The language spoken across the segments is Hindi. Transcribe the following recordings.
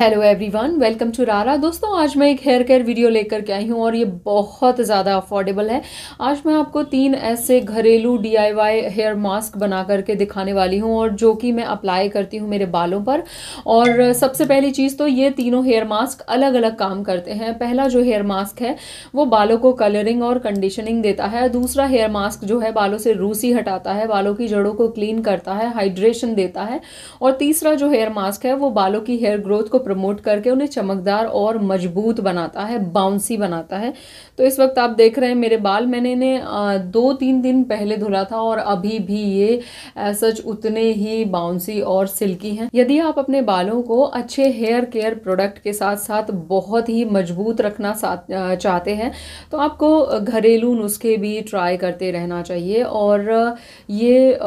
हेलो एवरीवन, वेलकम टू रारा। दोस्तों, आज मैं एक हेयर केयर वीडियो लेकर के आई हूँ और ये बहुत ज़्यादा अफोर्डेबल है। आज मैं आपको 3 ऐसे घरेलू DIY हेयर मास्क बना करके दिखाने वाली हूँ और जो कि मैं अप्लाई करती हूँ मेरे बालों पर। और सबसे पहली चीज़ तो ये तीनों हेयर मास्क अलग अलग काम करते हैं। पहला जो हेयर मास्क है वो बालों को कलरिंग और कंडीशनिंग देता है। दूसरा हेयर मास्क जो है बालों से रूसी हटाता है, बालों की जड़ों को क्लीन करता है, हाइड्रेशन देता है। और तीसरा जो हेयर मास्क है वो बालों की हेयर ग्रोथ को प्रमोट करके उन्हें चमकदार और मजबूत बनाता है, बाउंसी बनाता है। तो इस वक्त आप देख रहे हैं मेरे बाल, मैंने इन्हें 2-3 दिन पहले धुला था और अभी भी ये सच उतने ही बाउंसी और सिल्की हैं। यदि आप अपने बालों को अच्छे हेयर केयर प्रोडक्ट के साथ साथ बहुत ही मजबूत रखना चाहते हैं तो आपको घरेलू नुस्खे भी ट्राई करते रहना चाहिए। और ये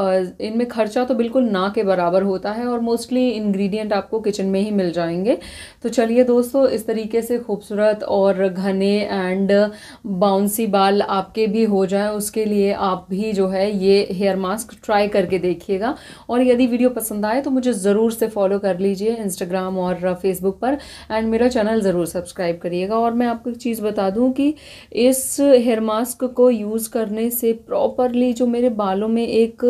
इनमें खर्चा तो बिल्कुल ना के बराबर होता है और मोस्टली इंग्रेडिएंट आपको किचन में ही मिल जाएंगे। तो चलिए दोस्तों, इस तरीके से खूबसूरत और घने एंड बाउंसी बाल आपके भी हो जाएं, उसके लिए आप भी जो है ये हेयर मास्क ट्राई करके देखिएगा। और यदि वीडियो पसंद आए तो मुझे ज़रूर से फॉलो कर लीजिए इंस्टाग्राम और फेसबुक पर, एंड मेरा चैनल ज़रूर सब्सक्राइब करिएगा। और मैं आपको एक चीज़ बता दूं कि इस हेयर मास्क को यूज़ करने से प्रॉपरली जो मेरे बालों में एक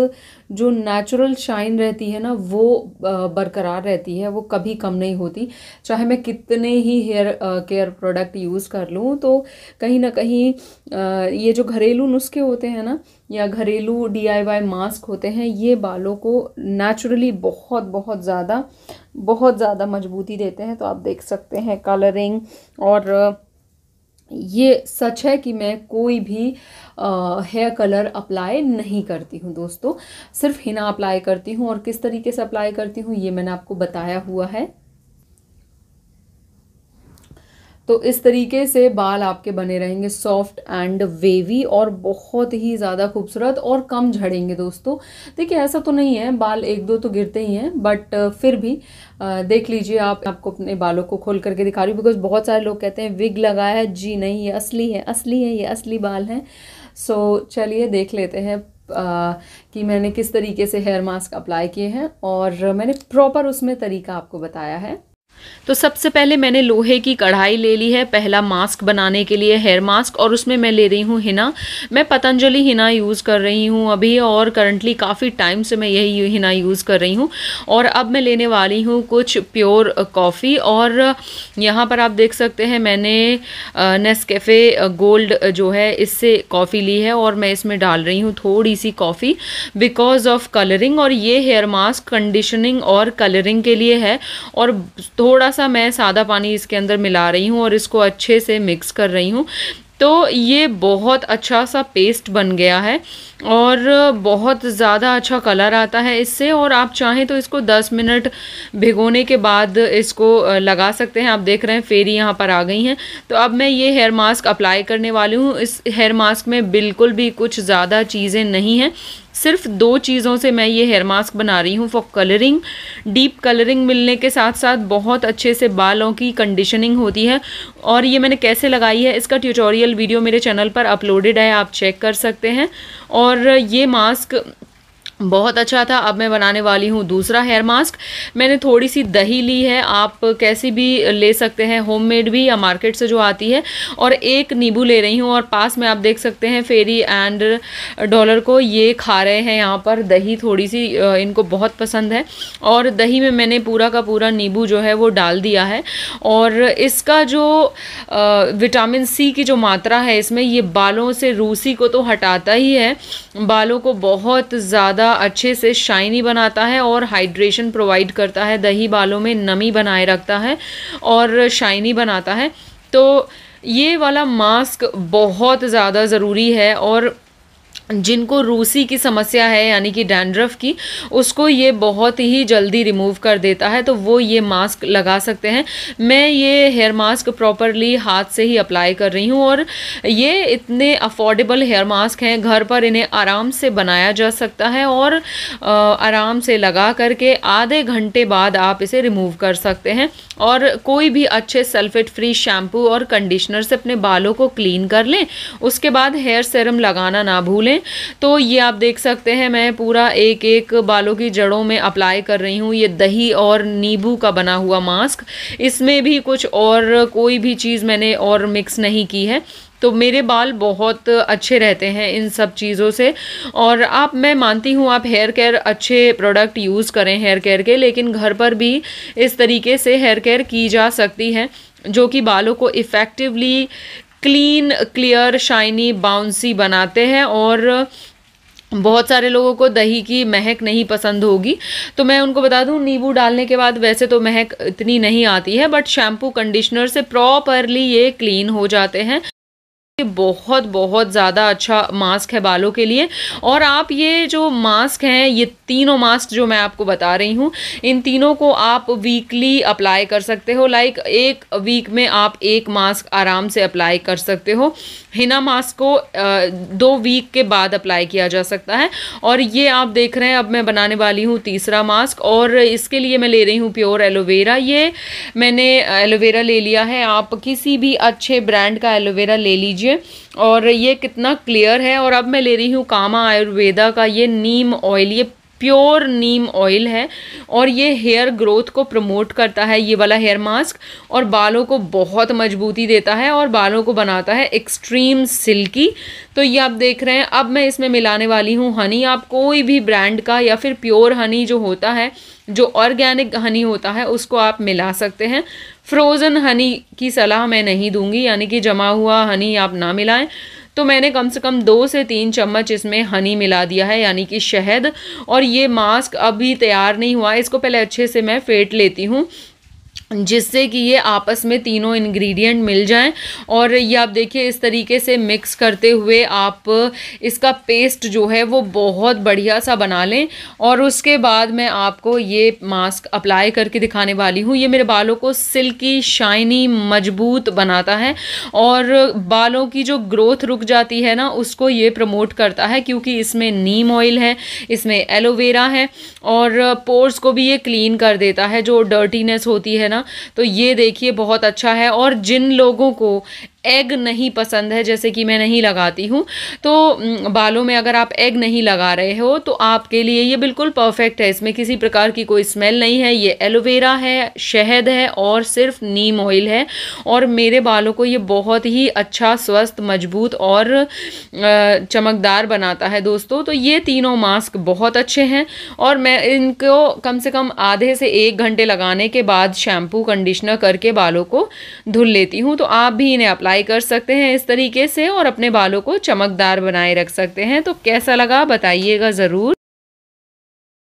जो नेचुरल शाइन रहती है ना, वो बरकरार रहती है, वो कभी कम नहीं होती। चाहे मैं कितने ही हेयर केयर प्रोडक्ट यूज़ कर लूँ तो कहीं ना कहीं ये जो घरेलू नुस्खे होते हैं ना या घरेलू DIY मास्क होते हैं, ये बालों को नेचुरली बहुत ज़्यादा मजबूती देते हैं। तो आप देख सकते हैं कलरिंग, और ये सच है कि मैं कोई भी हेयर कलर अप्लाई नहीं करती हूँ दोस्तों, सिर्फ हिना अप्लाई करती हूँ। और किस तरीके से अप्लाई करती हूँ ये मैंने आपको बताया हुआ है। तो इस तरीके से बाल आपके बने रहेंगे सॉफ्ट एंड वेवी और बहुत ही ज़्यादा खूबसूरत और कम झड़ेंगे दोस्तों। देखिए, ऐसा तो नहीं है, बाल 1-2 तो गिरते ही हैं, बट फिर भी देख लीजिए। आपको अपने बालों को खोल करके दिखा रही हूँ बिकॉज बहुत सारे लोग कहते हैं विग लगाया है। जी नहीं, ये असली है, ये असली बाल हैं। सो चलिए देख लेते हैं कि मैंने किस तरीके से हेयर मास्क अप्लाई किए हैं और मैंने प्रॉपर उसमें तरीका आपको बताया है। तो सबसे पहले मैंने लोहे की कढ़ाई ले ली है पहला मास्क बनाने के लिए, हेयर मास्क, और उसमें मैं ले रही हूँ हिना। मैं पतंजलि हिना यूज़ कर रही हूँ अभी, और करंटली काफ़ी टाइम से मैं यही हिना यूज़ कर रही हूँ। और अब मैं लेने वाली हूँ कुछ प्योर कॉफ़ी, और यहाँ पर आप देख सकते हैं मैंने नेस्कैफ़े गोल्ड जो है इससे कॉफ़ी ली है और मैं इसमें डाल रही हूँ थोड़ी सी कॉफ़ी बिकॉज ऑफ कलरिंग। और ये हेयर मास्क कंडीशनिंग और कलरिंग के लिए है। और थोड़ा सा मैं सादा पानी इसके अंदर मिला रही हूँ और इसको अच्छे से मिक्स कर रही हूँ। तो ये बहुत अच्छा सा पेस्ट बन गया है और बहुत ज़्यादा अच्छा कलर आता है इससे। और आप चाहें तो इसको 10 मिनट भिगोने के बाद इसको लगा सकते हैं। आप देख रहे हैं फेरी यहाँ पर आ गई हैं। तो अब मैं ये हेयर मास्क अप्लाई करने वाली हूँ। इस हेयर मास्क में बिल्कुल भी कुछ ज़्यादा चीज़ें नहीं हैं, सिर्फ 2 चीज़ों से मैं ये हेयर मास्क बना रही हूँ फॉर कलरिंग। डीप कलरिंग मिलने के साथ साथ बहुत अच्छे से बालों की कंडीशनिंग होती है। और ये मैंने कैसे लगाई है इसका ट्यूटोरियल वीडियो मेरे चैनल पर अपलोडेड है, आप चेक कर सकते हैं। और ये मास्क बहुत अच्छा था। अब मैं बनाने वाली हूँ दूसरा हेयर मास्क। मैंने थोड़ी सी दही ली है, आप कैसी भी ले सकते हैं, होममेड भी या मार्केट से जो आती है। और एक नींबू ले रही हूँ और पास में आप देख सकते हैं फेरी एंड डॉलर को ये खा रहे हैं यहाँ पर दही, थोड़ी सी इनको बहुत पसंद है। और दही में मैंने पूरा का पूरा नींबू जो है वो डाल दिया है। और इसका जो विटामिन C की जो मात्रा है इसमें, ये बालों से रूसी को तो हटाता ही है, बालों को बहुत ज़्यादा अच्छे से शाइनी बनाता है और हाइड्रेशन प्रोवाइड करता है। दही बालों में नमी बनाए रखता है और शाइनी बनाता है। तो ये वाला मास्क बहुत ज़्यादा ज़रूरी है। और जिनको रूसी की समस्या है यानी कि डैंड्रफ की, उसको ये बहुत ही जल्दी रिमूव कर देता है, तो वो ये मास्क लगा सकते हैं। मैं ये हेयर मास्क प्रॉपरली हाथ से ही अप्लाई कर रही हूँ। और ये इतने अफोर्डेबल हेयर मास्क हैं, घर पर इन्हें आराम से बनाया जा सकता है और आराम से लगा करके आधे घंटे बाद आप इसे रिमूव कर सकते हैं। और कोई भी अच्छे सल्फेट फ्री शैम्पू और कंडीशनर से अपने बालों को क्लीन कर लें। उसके बाद हेयर सीरम लगाना ना भूलें। में। तो ये आप देख सकते हैं मैं पूरा एक एक बालों की जड़ों में अप्लाई कर रही हूँ। ये दही और नींबू का बना हुआ मास्क, इसमें भी कुछ और कोई भी चीज़ मैंने और मिक्स नहीं की है। तो मेरे बाल बहुत अच्छे रहते हैं इन सब चीज़ों से। और मैं मानती हूँ आप हेयर केयर अच्छे प्रोडक्ट यूज़ करें हेयर केयर के, लेकिन घर पर भी इस तरीके से हेयर केयर की जा सकती है जो कि बालों को effectively clean, clear, shiny, bouncy बनाते हैं। और बहुत सारे लोगों को दही की महक नहीं पसंद होगी, तो मैं उनको बता दूं नींबू डालने के बाद वैसे तो महक इतनी नहीं आती है, बट शैम्पू कंडीशनर से प्रॉपरली ये क्लीन हो जाते हैं। ये बहुत बहुत ज़्यादा अच्छा मास्क है बालों के लिए। और आप ये जो मास्क हैं, ये तीनों मास्क जो मैं आपको बता रही हूँ, इन तीनों को आप वीकली अप्लाई कर सकते हो। लाइक एक वीक में आप एक मास्क आराम से अप्लाई कर सकते हो। हिना मास्क को 2 वीक के बाद अप्लाई किया जा सकता है। और ये आप देख रहे हैं अब मैं बनाने वाली हूँ तीसरा मास्क, और इसके लिए मैं ले रही हूँ प्योर एलोवेरा। ये मैंने एलोवेरा ले लिया है, आप किसी भी अच्छे ब्रांड का एलोवेरा ले लीजिए। और ये कितना क्लियर है। और अब मैं ले रही हूँ कामा आयुर्वेदा का ये नीम ऑयल, ये प्योर नीम ऑयल है और ये हेयर ग्रोथ को प्रमोट करता है ये वाला हेयर मास्क, और बालों को बहुत मजबूती देता है और बालों को बनाता है एक्सट्रीम सिल्की। तो ये आप देख रहे हैं। अब मैं इसमें मिलाने वाली हूँ हनी। आप कोई भी ब्रांड का या फिर प्योर हनी जो होता है, जो ऑर्गेनिक हनी होता है, उसको आप मिला सकते हैं। फ्रोज़न हनी की सलाह मैं नहीं दूंगी, यानी कि जमा हुआ हनी आप ना मिलाएं। तो मैंने कम से कम 2 से 3 चम्मच इसमें हनी मिला दिया है, यानी कि शहद। और ये मास्क अभी तैयार नहीं हुआ है, इसको पहले अच्छे से मैं फेंट लेती हूँ जिससे कि ये आपस में तीनों इंग्रेडिएंट मिल जाएं। और ये आप देखिए इस तरीके से मिक्स करते हुए आप इसका पेस्ट जो है वो बहुत बढ़िया सा बना लें। और उसके बाद मैं आपको ये मास्क अप्लाई करके दिखाने वाली हूँ। ये मेरे बालों को सिल्की, शाइनी, मजबूत बनाता है और बालों की जो ग्रोथ रुक जाती है ना, उसको ये प्रमोट करता है, क्योंकि इसमें नीम ऑयल है, इसमें एलोवेरा है, और पोर्स को भी ये क्लीन कर देता है, जो डर्टीनेस होती है ना। तो ये देखिए बहुत अच्छा है। और जिन लोगों को एग नहीं पसंद है, जैसे कि मैं नहीं लगाती हूँ, तो बालों में अगर आप एग नहीं लगा रहे हो तो आपके लिए ये बिल्कुल परफेक्ट है। इसमें किसी प्रकार की कोई स्मेल नहीं है। ये एलोवेरा है, शहद है और सिर्फ नीम ऑयल है, और मेरे बालों को ये बहुत ही अच्छा, स्वस्थ, मजबूत और चमकदार बनाता है दोस्तों। तो ये तीनों मास्क बहुत अच्छे हैं और मैं इनको कम से कम आधे से 1 घंटे लगाने के बाद शैम्पू कंडीशनर करके बालों को धुल लेती हूँ। तो आप भी इन्हें अप्लाई कर सकते हैं इस तरीके से और अपने बालों को चमकदार बनाए रख सकते हैं। तो कैसा लगा बताइएगा ज़रूर।